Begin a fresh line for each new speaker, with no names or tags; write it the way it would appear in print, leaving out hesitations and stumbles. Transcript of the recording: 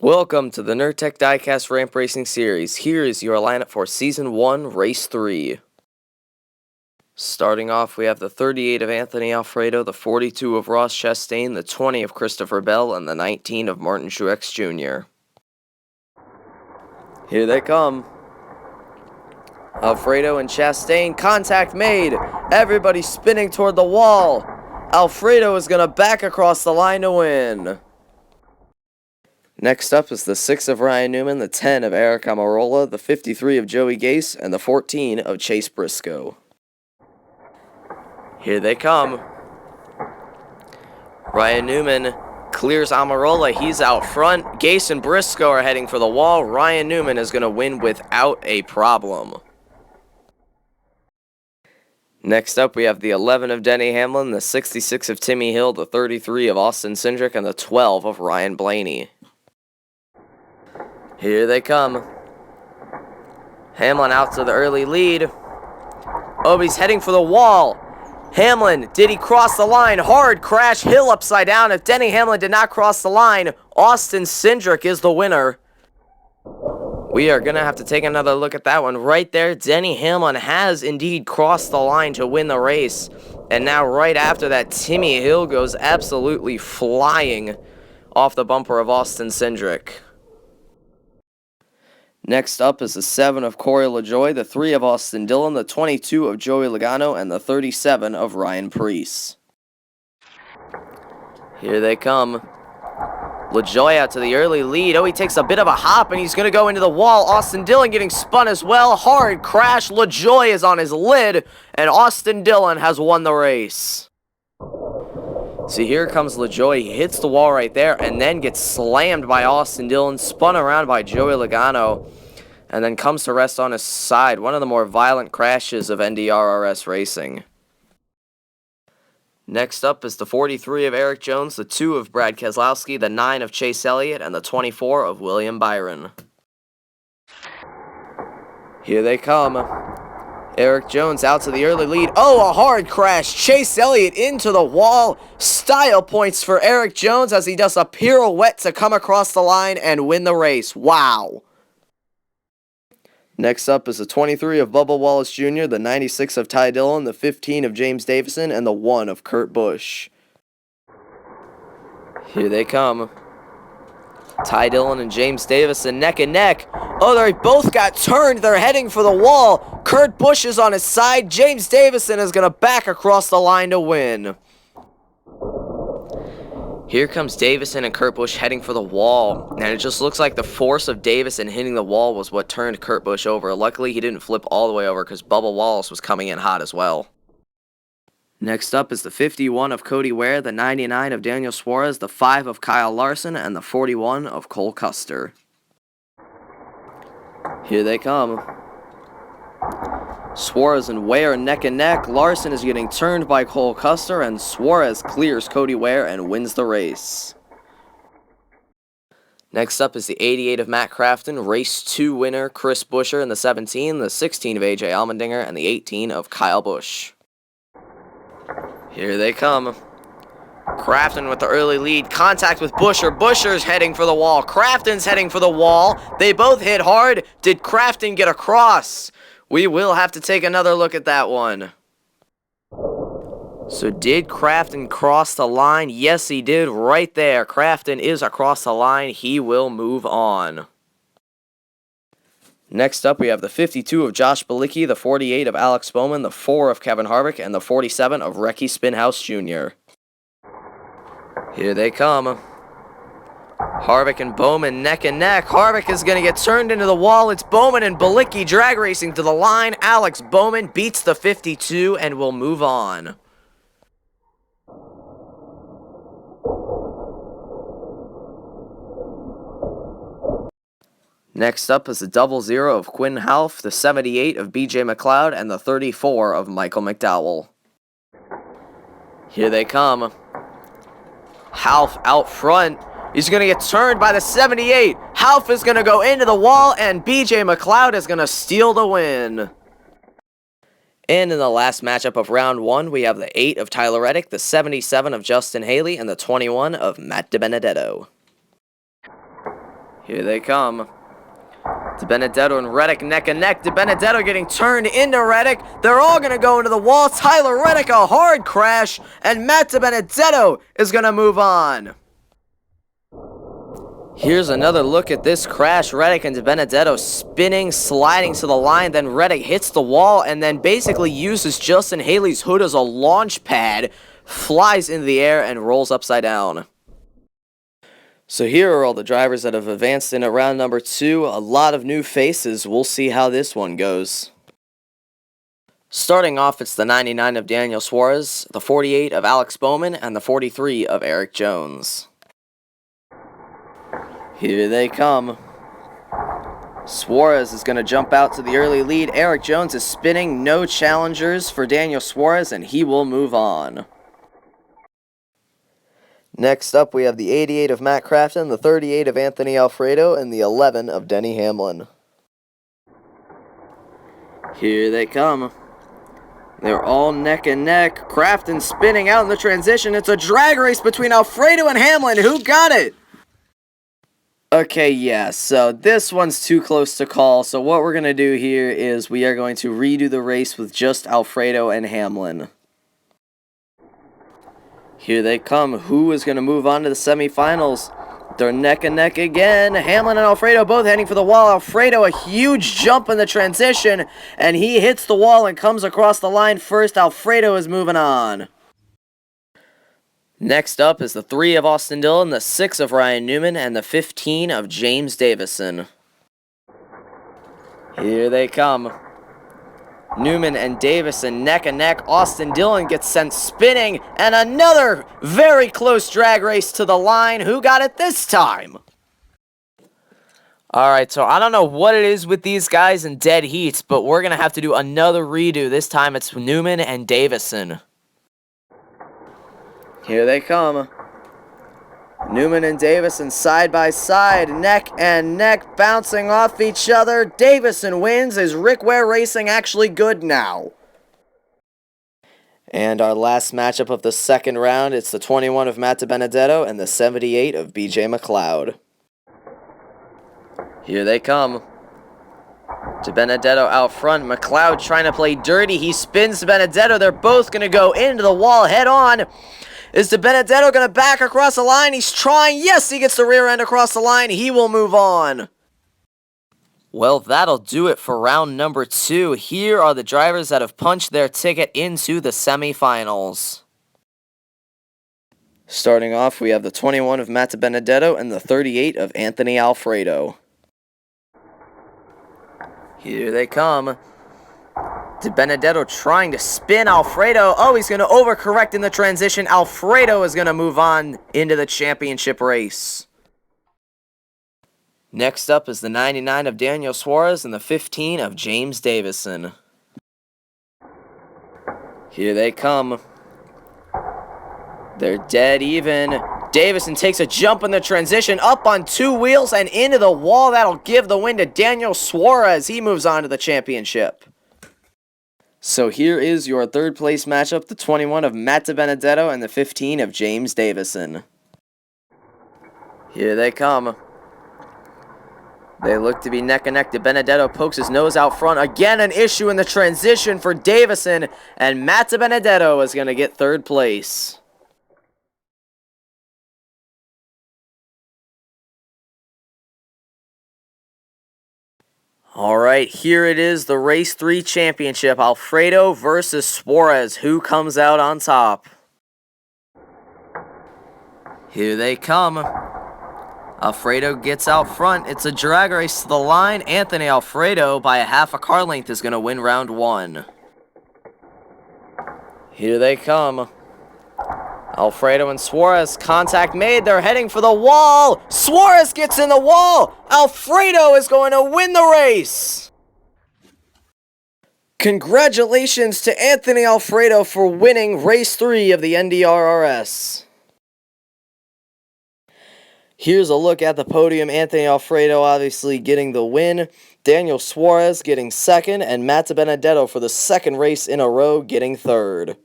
Welcome to the Nurtec DieCast Ramp Racing Series. Here is your lineup for Season 1, Race 3. Starting off, we have the 38 of Anthony Alfredo, the 42 of Ross Chastain, the 20 of Christopher Bell, and the 19 of Martin Truex Jr. Here they come. Alfredo and Chastain, contact made. Everybody spinning toward the wall. Alfredo is going to back across the line to win. Next up is the 6 of Ryan Newman, the 10 of Aric Almirola, the 53 of Joey Gase, and the 14 of Chase Briscoe. Here they come. Ryan Newman clears Almirola. He's out front. Gase and Briscoe are heading for the wall. Ryan Newman is going to win without a problem. Next up, we have the 11 of Denny Hamlin, the 66 of Timmy Hill, the 33 of Austin Cindric, and the 12 of Ryan Blaney. Here they come. Hamlin out to the early lead. Oh, but he's heading for the wall. Hamlin, did he cross the line? Hard crash, Hill upside down. If Denny Hamlin did not cross the line, Austin Cindric is the winner. We are going to have to take another look at that one. Right there, Denny Hamlin has indeed crossed the line to win the race. And now right after that, Timmy Hill goes absolutely flying off the bumper of Austin Cindric. Next up is the 7 of Corey LaJoie, the 3 of Austin Dillon, the 22 of Joey Logano, and the 37 of Ryan Preece. Here they come. LaJoie out to the early lead. Oh, he takes a bit of a hop, and he's going to go into the wall. Austin Dillon getting spun as well. Hard crash. LaJoie is on his lid, and Austin Dillon has won the race. See, here comes LaJoie. He hits the wall right there and then gets slammed by Austin Dillon, spun around by Joey Logano, and then comes to rest on his side. One of the more violent crashes of NDRRS racing. Next up is the 43 of Erik Jones, the 2 of Brad Keselowski, the 9 of Chase Elliott, and the 24 of William Byron. Here they come. Erik Jones out to the early lead. Oh, a hard crash. Chase Elliott into the wall. Style points for Erik Jones as he does a pirouette to come across the line and win the race. Wow. Next up is the 23 of Bubba Wallace Jr., the 96 of Ty Dillon, the 15 of James Davison, and the 1 of Kurt Busch. Here they come. Ty Dillon and James Davison neck and neck. Oh, they both got turned. They're heading for the wall. Kurt Busch is on his side. James Davison is going to back across the line to win. Here comes Davison and Kurt Busch heading for the wall. And it just looks like the force of Davison hitting the wall was what turned Kurt Busch over. Luckily, he didn't flip all the way over because Bubba Wallace was coming in hot as well. Next up is the 51 of Cody Ware, the 99 of Daniel Suárez, the 5 of Kyle Larson, and the 41 of Cole Custer. Here they come. Suárez and Ware neck and neck. Larson is getting turned by Cole Custer, and Suárez clears Cody Ware and wins the race. Next up is the 88 of Matt Crafton, race 2 winner Chris Buescher in the 17, the 16 of AJ Allmendinger, and the 18 of Kyle Busch. Here they come. Crafton with the early lead. Contact with Buescher. Buescher's heading for the wall. Crafton's heading for the wall. They both hit hard. Did Crafton get across? We will have to take another look at that one. So did Crafton cross the line? Yes, he did right there. Crafton is across the line. He will move on. Next up, we have the 52 of Josh Bilicki, the 48 of Alex Bowman, the 4 of Kevin Harvick, and the 47 of Ricky Spinhouse Jr. Here they come. Harvick and Bowman neck and neck. Harvick is going to get turned into the wall. It's Bowman and Bilicki drag racing to the line. Alex Bowman beats the 52 and will move on. Next up is the 00 of Quin Houff, the 78 of BJ McLeod, and the 34 of Michael McDowell. Here they come. Houff out front. He's going to get turned by the 78. Houff is going to go into the wall, and BJ McLeod is going to steal the win. And in the last matchup of round 1, we have the 8 of Tyler Reddick, the 77 of Justin Haley, and the 21 of Matt DiBededetto. Here they come. DiBededetto and Reddick neck and neck. DiBededetto getting turned into Reddick. They're all going to go into the wall. Tyler Reddick, a hard crash. And Matt DiBededetto is going to move on. Here's another look at this crash. Reddick and DiBededetto spinning, sliding to the line. Then Reddick hits the wall and then basically uses Justin Haley's hood as a launch pad. Flies into the air and rolls upside down. So here are all the drivers that have advanced into round number 2. A lot of new faces. We'll see how this one goes. Starting off, it's the 99 of Daniel Suárez, the 48 of Alex Bowman, and the 43 of Erik Jones. Here they come. Suárez is going to jump out to the early lead. Erik Jones is spinning. No challengers for Daniel Suárez, and he will move on. Next up, we have the 88 of Matt Crafton, the 38 of Anthony Alfredo, and the 11 of Denny Hamlin. Here they come. They're all neck and neck. Crafton spinning out in the transition. It's a drag race between Alfredo and Hamlin. Who got it? Okay, yeah, so this one's too close to call. So what we're going to do here is we are going to redo the race with just Alfredo and Hamlin. Here they come. Who is going to move on to the semifinals? They're neck and neck again. Hamlin and Alfredo both heading for the wall. Alfredo, a huge jump in the transition, and he hits the wall and comes across the line first. Alfredo is moving on. Next up is the 3 of Austin Dillon, the 6 of Ryan Newman, and the 15 of James Davison. Here they come. Newman and Davison neck and neck. Austin Dillon gets sent spinning, and another very close drag race to the line. Who got it this time? Alright, so I don't know what it is with these guys in dead heats, but we're going to have to do another redo. This time it's Newman and Davison. Here they come. Newman and Davison side by side, neck and neck, bouncing off each other. Davison wins. Is Rick Ware Racing actually good now? And our last matchup of the second round, it's the 21 of Matt DiBededetto and the 78 of BJ McLeod. Here they come. DiBededetto out front. McLeod trying to play dirty. He spins DiBededetto. They're both going to go into the wall head on. Is DiBededetto going to back across the line? He's trying. Yes, he gets the rear end across the line. He will move on. Well, that'll do it for round number 2. Here are the drivers that have punched their ticket into the semifinals. Starting off, we have the 21 of Matt DiBededetto and the 38 of Anthony Alfredo. Here they come. DiBededetto trying to spin Alfredo. Oh, he's going to overcorrect in the transition. Alfredo is going to move on into the championship race. Next up is the 99 of Daniel Suárez and the 15 of James Davison. Here they come. They're dead even. Davison takes a jump in the transition, up on 2 wheels and into the wall. That'll give the win to Daniel Suárez. He moves on to the championship. So here is your third place matchup, the 21 of Matt DiBededetto and the 15 of James Davison. Here they come. They look to be neck and neck. DiBededetto pokes his nose out front. Again, an issue in the transition for Davison, and Matt DiBededetto is going to get third place. Alright, here it is, the Race 3 Championship. Alfredo versus Suárez. Who comes out on top? Here they come. Alfredo gets out front. It's a drag race to the line. Anthony Alfredo, by a half a car length, is going to win round 1. Here they come. Alfredo and Suárez, contact made. They're heading for the wall. Suárez gets in the wall. Alfredo is going to win the race. Congratulations to Anthony Alfredo for winning Race 3 of the NDRRS. Here's a look at the podium. Anthony Alfredo obviously getting the win. Daniel Suárez getting second. And Matt DiBededetto for the second race in a row getting third.